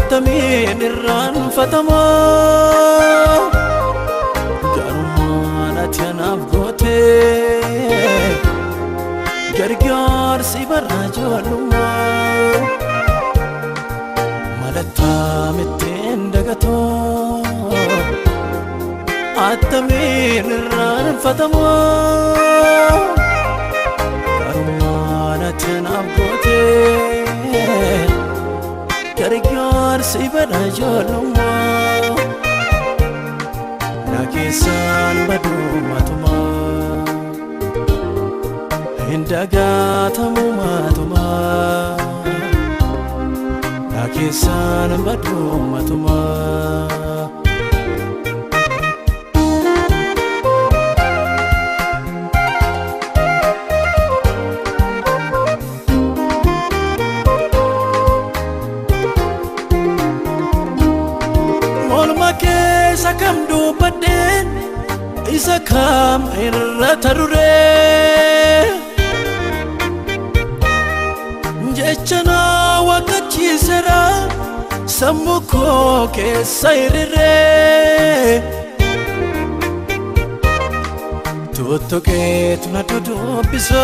Atamin irraan fatama Garumaan ati anaaf goote Gargaarsi barraa ijoollummaa Malattaa mitteen dagatoo Atamin irraan fatama Garumaan ati anaaf goote Gargaarsi barraa ijoollummaa Na keessaan baduu matumaa Hin dagaatamu matumaa Na keessaan baduu matumaa Keessa kam dubbadheen isa kam irra taruree jecha naa waqachiiseera sammuu koo keessa hiriiree tuttuqeetu na dudubbisa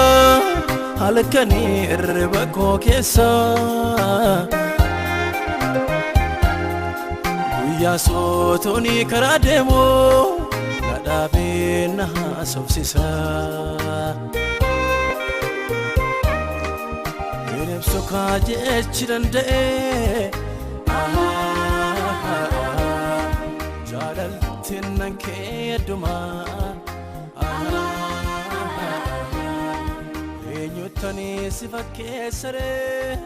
halkanii irriba koo keessa Yaasotoni karaa deemu na dhaabee na haasofsiisa Bineensa kaa jechi danda'e jaalaltiin nan kee heddumaa eenyuttanii si fakkeessaree